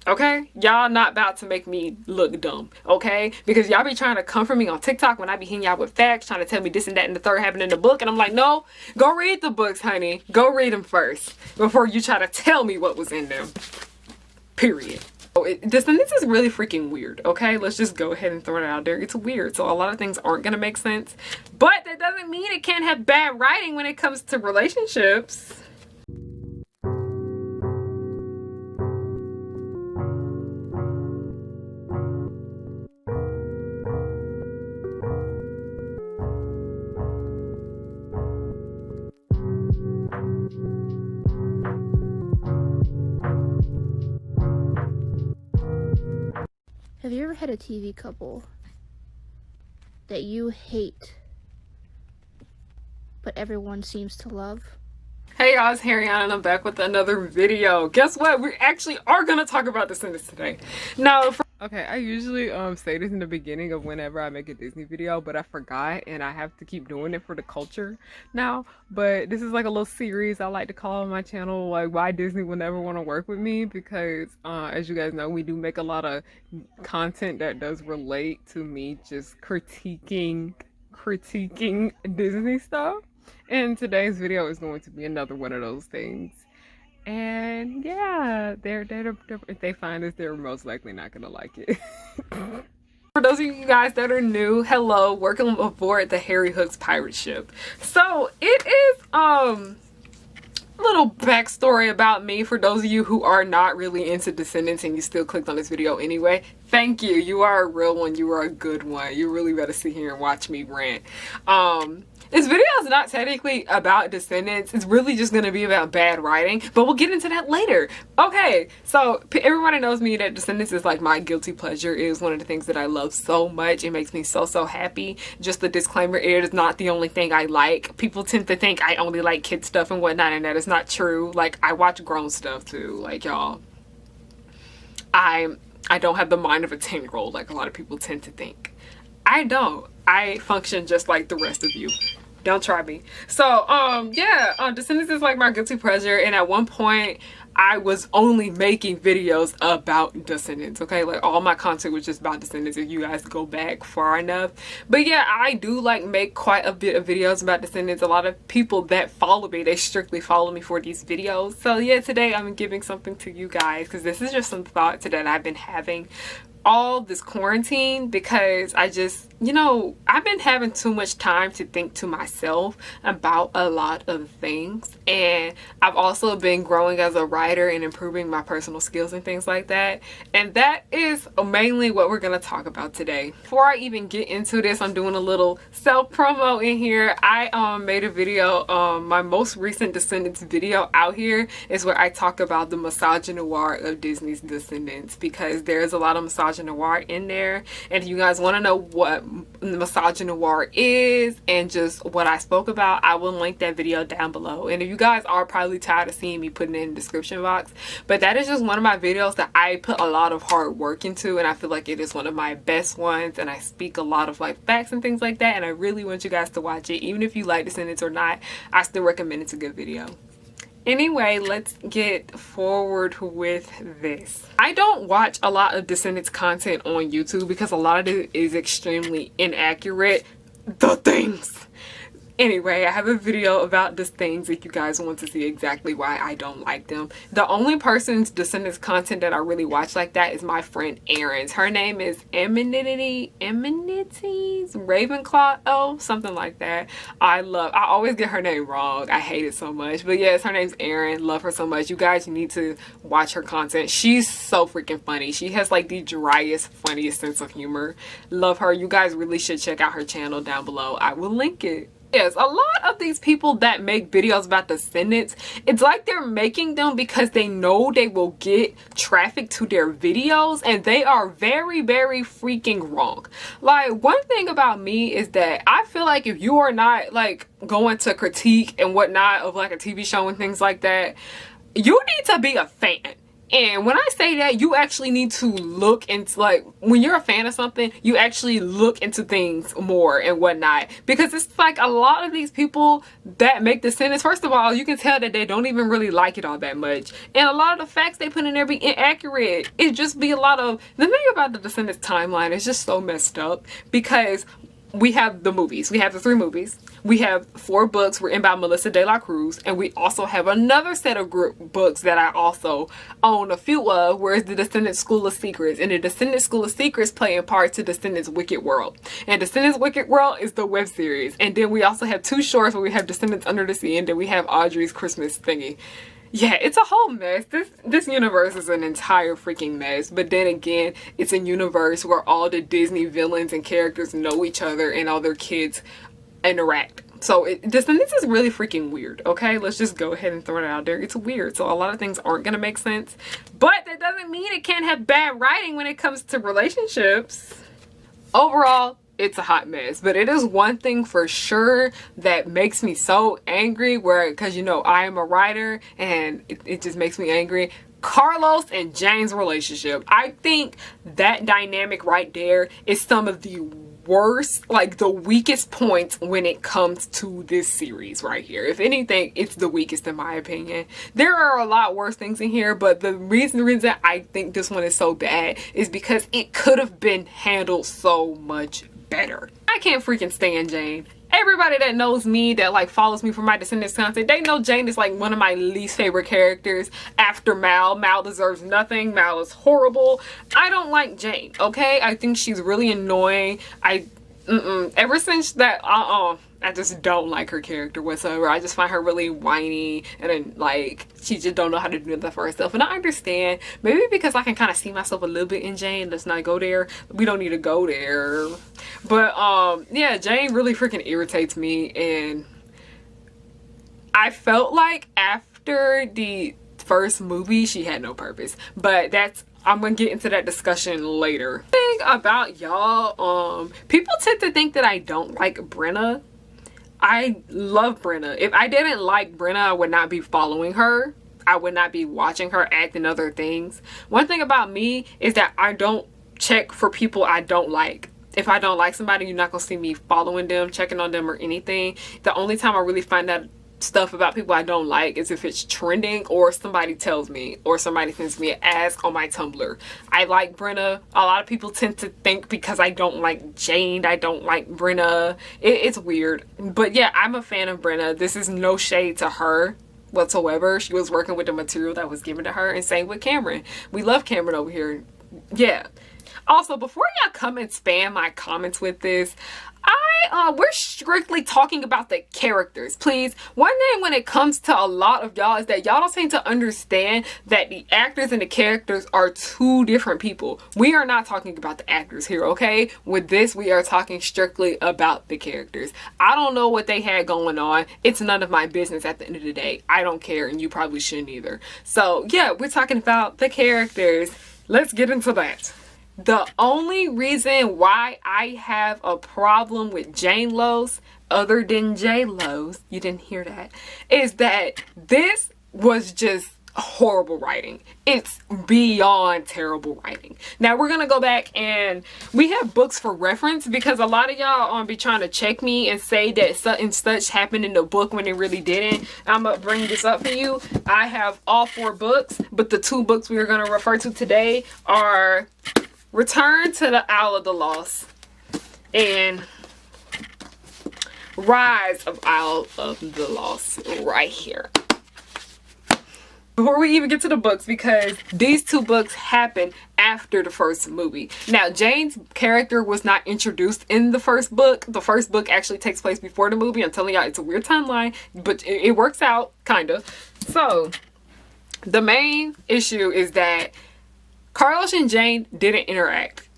Okay, y'all not about to make me look dumb, okay? Because y'all be trying to come for me on TikTok when I be hitting y'all with facts, trying to tell me this and that and the third happened in the book, and I'm like, no, go read the books, honey. Go read them first before you try to tell me what was in them. Period. Descendants is really freaking weird, okay? Let's just go ahead and throw it out there. It's weird, so a lot of things aren't gonna make sense, but that doesn't mean it can't have bad writing when it comes to relationships. Have you ever had a TV couple that you hate, but everyone seems to love? Hey y'all, it's Harriyanna and I'm back with another video. Guess what? We actually are gonna talk about Descendants today. Now, okay, I usually say this in the beginning of whenever I make a Disney video, but I forgot and I have to keep doing it for the culture now. But this is like a little series I like to call on my channel, like why Disney will never want to work with me, because as you guys know, we do make a lot of content that does relate to me just critiquing Disney stuff. And today's video is going to be another one of those things. And yeah, if they find us, they're most likely not gonna like it. For those of you guys that are new, hello, welcome aboard the Harry Hook's pirate ship. So it is a little backstory about me for those of you who are not really into Descendants and you still clicked on this video anyway. Thank you. You are a real one. You are a good one. You really better sit here and watch me rant. This video is not technically about Descendants. It's really just going to be about bad writing, but we'll get into that later. Okay, so everybody knows me that Descendants is like my guilty pleasure. It is one of the things that I love so much. It makes me so happy. Just a disclaimer, it is not the only thing I like. People tend to think I only like kid stuff and whatnot, and that is not true. Like, I watch grown stuff too. Like, y'all, I don't have the mind of a 10-year-old like a lot of people tend to think. I don't. I function just like the rest of you. Don't try me. So yeah, Descendants is like my guilty pleasure, and at one point I was only making videos about Descendants, okay? Like, all my content was just about Descendants if you guys go back far enough. But yeah, I do like make quite a bit of videos about Descendants. A lot of people that follow me, they strictly follow me for these videos. So yeah, today I'm giving something to you guys because this is just some thoughts that I've been having all this quarantine, because I just, you know, I've been having too much time to think to myself about a lot of things, and I've also been growing as a writer and improving my personal skills and things like that, and that is mainly what we're gonna talk about today. Before I even get into this, I'm doing a little self promo in here. I made a video, my most recent Descendants video out here is where I talk about the misogynoir of Disney's Descendants, because there's a lot of misogynoir in there, and if you guys want to know what misogynoir is and just what I spoke about, I will link that video down below. And if you guys are probably tired of seeing me putting it in the description box, but that is just one of my videos that I put a lot of hard work into, and I feel like it is one of my best ones, and I speak a lot of like facts and things like that, and I really want you guys to watch it. Even if you like Descendants or not, I still recommend it's a good video. Anyway, let's get forward with this. I don't watch a lot of Descendants content on YouTube because a lot of it is extremely inaccurate. The things. Anyway, I have a video about these things if you guys want to see exactly why I don't like them. The only person's Descendants content that I really watch like that is my friend Erin's. Her name is Amenities Ravenclaw O, something like that. I always get her name wrong. I hate it so much. But yes, her name's Erin. Love her so much. You guys need to watch her content. She's so freaking funny. She has like the driest, funniest sense of humor. Love her. You guys really should check out her channel down below. I will link it. Yes, a lot of these people that make videos about Descendants, it's like they're making them because they know they will get traffic to their videos, and they are very freaking wrong. Like, one thing about me is that I feel like if you are not like going to critique and whatnot of like a TV show and things like that, you need to be a fan. And when I say that, you actually need to look into, like, when you're a fan of something, you actually look into things more and whatnot. Because it's like a lot of these people that make Descendants, first of all, you can tell that they don't even really like it all that much. And a lot of the facts they put in there be inaccurate. It just be a lot of, the thing about the Descendants timeline is just so messed up. Because we have the movies. We have the 3 movies. We have 4 books written by Melissa De La Cruz. And we also have another set of books that I also own a few of, where it's the Descendants School of Secrets. And the Descendants School of Secrets play in part to Descendants Wicked World. And Descendants Wicked World is the web series. And then we also have 2 shorts where we have Descendants Under the Sea, and then we have Audrey's Christmas thingy. Yeah, it's a whole mess. This universe is an entire freaking mess. But then again, it's a universe where all the Disney villains and characters know each other and all their kids interact. So Descendants is really freaking weird, okay? Let's just go ahead and throw it out there. It's weird. So a lot of things aren't going to make sense. But that doesn't mean it can't have bad writing when it comes to relationships. Overall, it's a hot mess, but it is one thing for sure that makes me so angry, because you know I am a writer and it just makes me angry. Carlos and Jane's relationship. I think that dynamic right there is some of the worst, like the weakest points when it comes to this series right here. If anything, it's the weakest in my opinion. There are a lot worse things in here, but the reason I think this one is so bad is because it could have been handled so much better. I can't freaking stand Jane. Everybody that knows me, that like follows me for my Descendants content, they know Jane is like one of my least favorite characters after Mal. Mal deserves nothing. Mal is horrible. I don't like Jane, okay? I think she's really annoying. Ever since that, I just don't like her character whatsoever. I just find her really whiny, and then like she just don't know how to do that for herself. And I understand, maybe because I can kind of see myself a little bit in Jane. Let's not go there. We don't need to go there. But yeah, Jane really freaking irritates me, and I felt like after the first movie she had no purpose. But I'm gonna get into that discussion later. The thing about y'all, people tend to think that I don't like Brenna. I love Brenna. If I didn't like Brenna, I would not be following her. I would not be watching her act in other things. One thing about me is that I don't check for people I don't like. If I don't like somebody, you're not gonna see me following them, checking on them or anything. The only time I really find out stuff about people I don't like is if it's trending, or somebody tells me, or somebody sends me an ask on my Tumblr. I like Brenna. A lot of people tend to think because I don't like Jane, I don't like Brenna. It's weird. But yeah, I'm a fan of Brenna. This is no shade to her whatsoever. She was working with the material that was given to her, and same with Camryn. We love Camryn over here. Yeah. Also, before y'all come and spam my comments with this, we're strictly talking about the characters, please. One thing when it comes to a lot of y'all is that y'all don't seem to understand that the actors and the characters are 2 different people. We are not talking about the actors here, okay? With this, we are talking strictly about the characters. I don't know what they had going on. It's none of my business at the end of the day. I don't care, and you probably shouldn't either. So yeah, we're talking about the characters. Let's get into that. The only reason why I have a problem with Jane Lowe's, other than J Lowe's, you didn't hear that, is that this was just horrible writing. It's beyond terrible writing. Now we're gonna go back, and we have books for reference, because a lot of y'all be trying to check me and say that such and such happened in the book when it really didn't. I'm gonna bring this up for you. I have all 4 books, but the 2 books we are gonna refer to today are Return to the Isle of the Lost and Rise of Isle of the Lost, right here. Before we even get to the books, because these 2 books happen after the first movie. Now, Jane's character was not introduced in the first book. The first book actually takes place before the movie. I'm telling y'all, it's a weird timeline, but it works out, kind of. So, the main issue is that Carlos and Jane didn't interact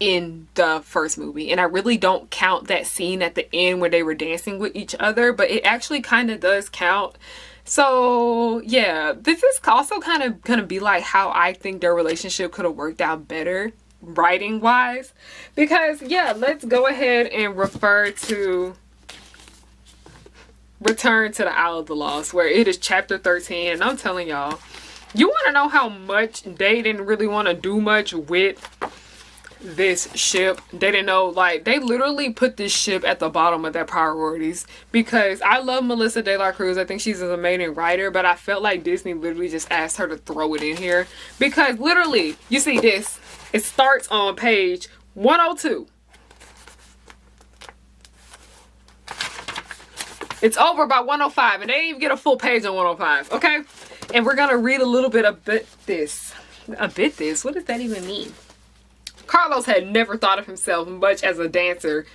in the first movie, and I really don't count that scene at the end where they were dancing with each other, but it actually kind of does count. So yeah, this is also kind of gonna be like how I think their relationship could have worked out better writing wise, because yeah, let's go ahead and refer to Return to the Isle of the Lost, where it is chapter 13, and I'm telling y'all, You want to know how much they didn't really want to do much with this ship? They didn't know, like, they literally put this ship at the bottom of their priorities, because I love Melissa De La Cruz. I think she's an amazing writer, but I felt like Disney literally just asked her to throw it in here, because literally, you see this, it starts on page 102. It's over by 105, and they didn't even get a full page on 105, okay? And we're gonna read a little bit of this. What does that even mean? Carlos had never thought of himself much as a dancer.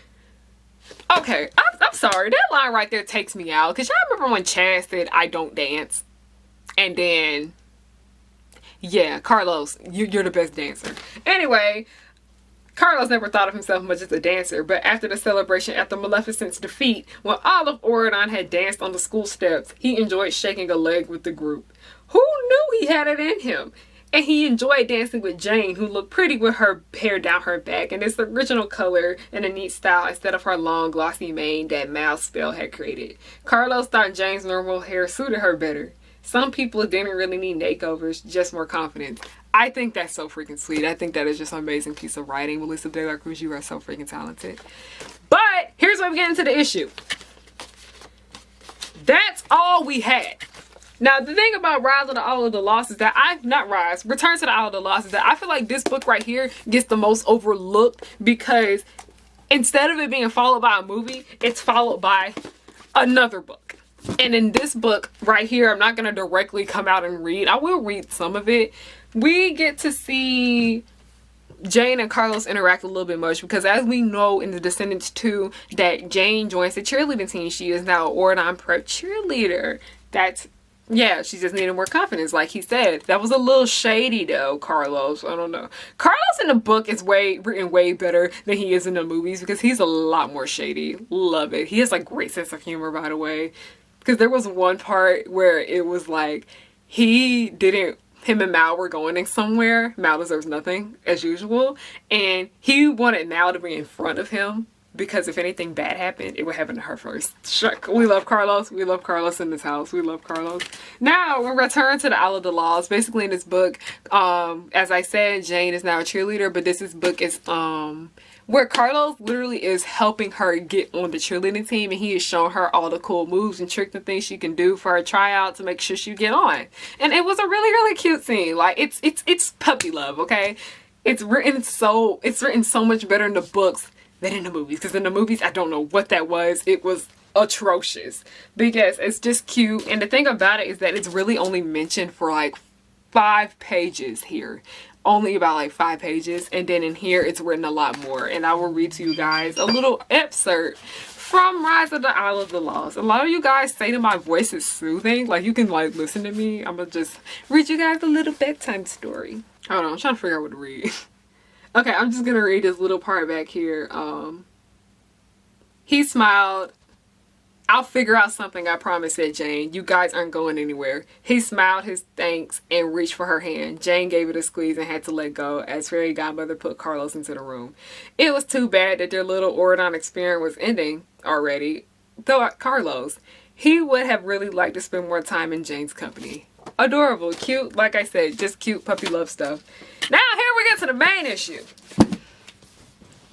Okay, I'm sorry. That line right there takes me out. Because y'all remember when Chad said, I don't dance? And then, yeah, Carlos, you're the best dancer. Anyway, Carlos never thought of himself much as a dancer, but after the celebration after Maleficent's defeat, when all of Auradon had danced on the school steps, he enjoyed shaking a leg with the group. Who knew he had it in him? And he enjoyed dancing with Jane, who looked pretty with her hair down her back and its original color and a neat style instead of her long glossy mane that Mal's spell had created. Carlos thought Jane's normal hair suited her better. Some people didn't really need makeovers, just more confidence. I think that's so freaking sweet. I think that is just an amazing piece of writing. Melissa De La Cruz, you are so freaking talented. But here's where we get into the issue. That's all we had. Now, the thing about Rise of the Isle of the Lost is that Return to the Isle of the Lost is that I feel like this book right here gets the most overlooked, because instead of it being followed by a movie, it's followed by another book. And in this book right here, I'm not going to directly come out and read. I will read some of it. We get to see Jane and Carlos interact a little bit much, because as we know in the Descendants 2 that Jane joins the cheerleading team. She is now an Auradon prep cheerleader. Yeah, she just needed more confidence, like he said. That was a little shady though, Carlos. I don't know. Carlos in the book is written way better than he is in the movies, because he's a lot more shady. Love it. He has a great sense of humor, by the way. Because there was one part where it was like him and Mal were going in somewhere. Mal deserves nothing, as usual. And he wanted Mal to be in front of him, because if anything bad happened, it would happen to her first. Shuck. We love Carlos. We love Carlos in this house. We love Carlos. Now, we return to the Isle of the Lost. Basically, in this book, as I said, Jane is now a cheerleader, but this book is where Carlos literally is helping her get on the cheerleading team, and he is showing her all the cool moves and tricks and things she can do for her tryout to make sure she get on. And it was a really, really cute scene. Like, it's puppy love, okay? It's written so much better in the books than in the movies, because in the movies, I don't know what that was. It was atrocious. But yes, it's just cute. And the thing about it is that it's really only mentioned for like 5 pages here. Only about like 5 pages, and then in here it's written a lot more, and I will read to you guys a little excerpt from Rise of the Isle of the Lost. A lot of you guys say that my voice is soothing, like you can like listen to me. I'm gonna just read you guys a little bedtime story. Hold on, I'm trying to figure out what to read. Okay, I'm just gonna read this little part back here. He smiled. I'll figure out something, I promise, said Jane. You guys aren't going anywhere. He smiled his thanks and reached for her hand. Jane gave it a squeeze and had to let go as Fairy Godmother put Carlos into the room. It was too bad that their little Auradon experience was ending already. Though Carlos, he would have really liked to spend more time in Jane's company. Adorable, cute, like I said, just cute puppy love stuff. Now here we get to the main issue.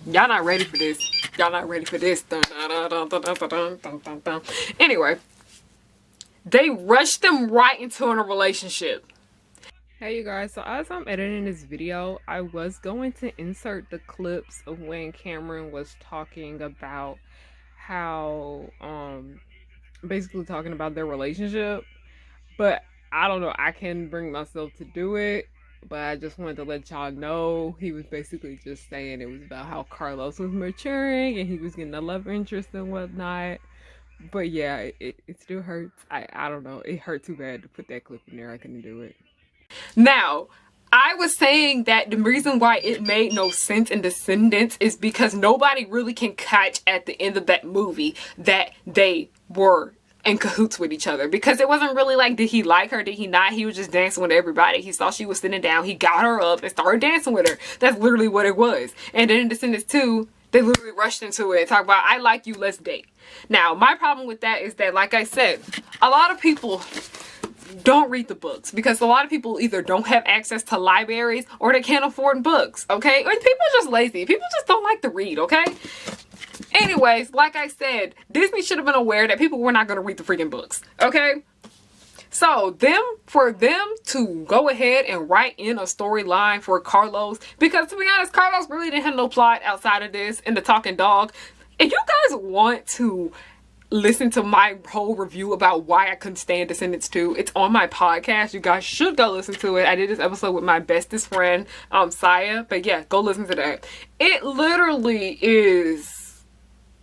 Y'all not ready for this. Y'all not ready for this. Dun, dun, dun, dun, dun, dun, dun, dun, dun. Anyway, they rushed them right into a relationship. Hey you guys, so as I'm editing this video, I was going to insert the clips of when Camryn was talking about how, basically talking about their relationship. But I don't know, I can bring myself to do it. But I just wanted to let y'all know he was basically just saying it was about how Carlos was maturing and he was getting a love interest and whatnot. But yeah, it still hurts. I don't know. It hurt too bad to put that clip in there. I couldn't do it. Now, I was saying that the reason why it made no sense in Descendants is because nobody really can catch at the end of that movie that they were in cahoots with each other, because it wasn't really like, did he like her, did he not? He was just dancing with everybody. He saw she was sitting down, he got her up and started dancing with her. That's literally what it was. And then in Descendants 2, they literally rushed into it and talk about, I like you, let's date. Now, my problem with that is that, like I said, a lot of people don't read the books, because a lot of people either don't have access to libraries or they can't afford books, okay? Or people are just lazy. People just don't like to read, okay? Anyways, like I said, Disney should have been aware that people were not going to read the freaking books, okay? So for them to go ahead and write in a storyline for Carlos, because to be honest, Carlos really didn't have no plot outside of this and the talking dog. If you guys want to listen to my whole review about why I couldn't stand Descendants 2, it's on my podcast. You guys should go listen to it. I did this episode with my bestest friend, Saya. But yeah, go listen to that. It literally is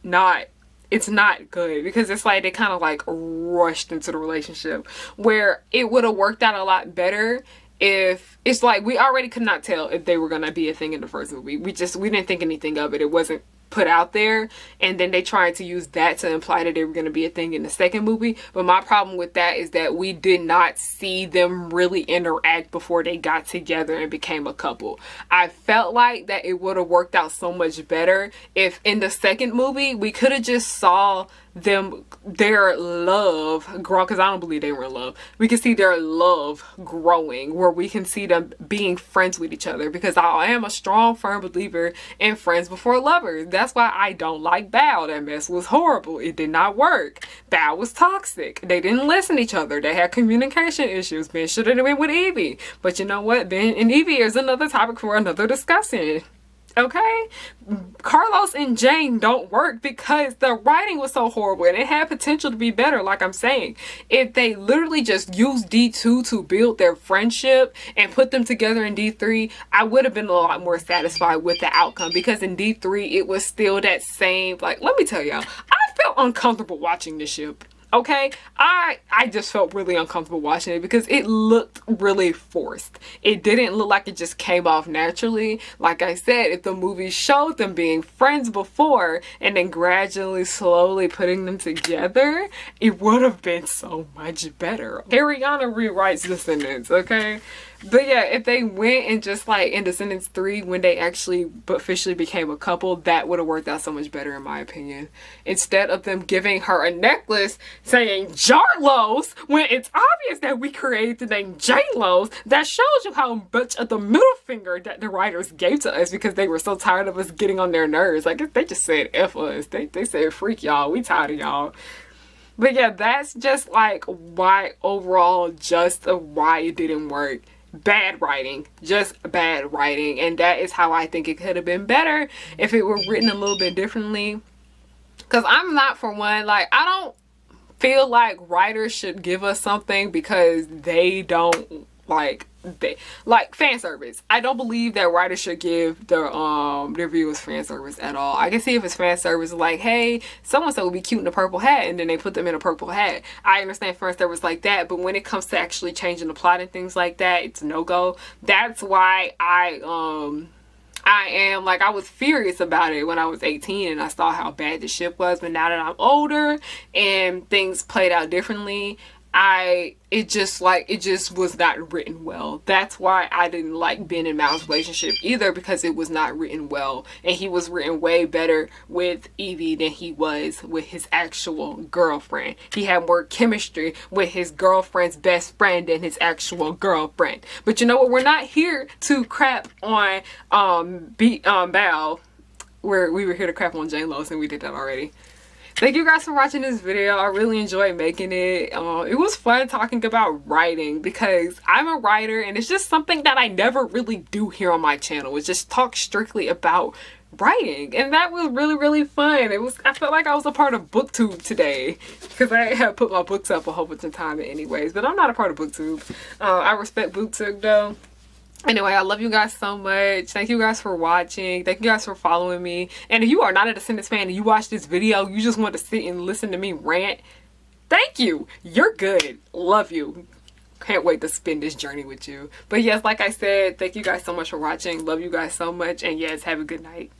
not, it's not good, because it's like they kind of like rushed into the relationship, where it would have worked out a lot better if it's like we already could not tell if they were gonna be a thing in the first movie. We didn't think anything of it. It wasn't put out there, and then they tried to use that to imply that they were going to be a thing in the second movie. But my problem with that is that we did not see them really interact before they got together and became a couple. I felt like that it would have worked out so much better if in the second movie we could have just saw their love grow, because I don't believe they were in love. We can see their love growing, where we can see them being friends with each other, because I am a strong, firm believer in friends before lovers. That's why I don't like Bao. That mess was horrible. It did not work. Bao was toxic. They didn't listen to each other. They had communication issues. Ben should have been with Evie. But you know what? Ben and Evie is another topic for another discussion. Okay? Carlos and Jane don't work because the writing was so horrible, and it had potential to be better, like I'm saying. If they literally just used D2 to build their friendship and put them together in D3, I would have been a lot more satisfied with the outcome, because in D3 it was still that same, like, let me tell y'all, I felt uncomfortable watching this ship. Okay, I just felt really uncomfortable watching it because it looked really forced. It didn't look like it just came off naturally. Like I said, if the movie showed them being friends before and then gradually, slowly putting them together, it would have been so much better. Haryana rewrites Descendants, okay? But yeah, if they went and just like in Descendants 3, when they actually officially became a couple, that would have worked out so much better in my opinion. Instead of them giving her a necklace saying Jarlos, when it's obvious that we created the name J-Los, that shows you how much of the middle finger that the writers gave to us, because they were so tired of us getting on their nerves. Like, they just said F us. They said freak y'all. We tired of y'all. But yeah, that's just like why overall, just why it didn't work. Bad writing, just bad writing, and that is how I think it could have been better if it were written a little bit differently. Because I'm not, for one, like, I don't feel like writers should give us something because they don't like fan service. I don't believe that writers should give their viewers fan service at all. I can see if it's fan service, like, hey, so-and-so would be cute in a purple hat, and then they put them in a purple hat. I understand fan service like that, but when it comes to actually changing the plot and things like that, it's no-go. That's why I was furious about it when I was 18 and I saw how bad the ship was, but now that I'm older and things played out differently, it just was not written well. That's why I didn't like Ben and Mal's relationship either, because it was not written well. And he was written way better with Evie than he was with his actual girlfriend. He had more chemistry with his girlfriend's best friend than his actual girlfriend. But you know what? We're not here to crap on Bao. We were here to crap on Jane Lois, and we did that already. Thank you guys for watching this video. I really enjoyed making it. It was fun talking about writing, because I'm a writer and it's just something that I never really do here on my channel. It's just talk strictly about writing, and that was really, really fun. I felt like I was a part of BookTube today, because I had put my books up a whole bunch of time anyways, but I'm not a part of BookTube. I respect BookTube though. Anyway, I love you guys so much. Thank you guys for watching. Thank you guys for following me. And if you are not a Descendants fan and you watch this video, you just want to sit and listen to me rant, thank you. You're good. Love you. Can't wait to spend this journey with you. But yes, like I said, thank you guys so much for watching. Love you guys so much. And yes, have a good night.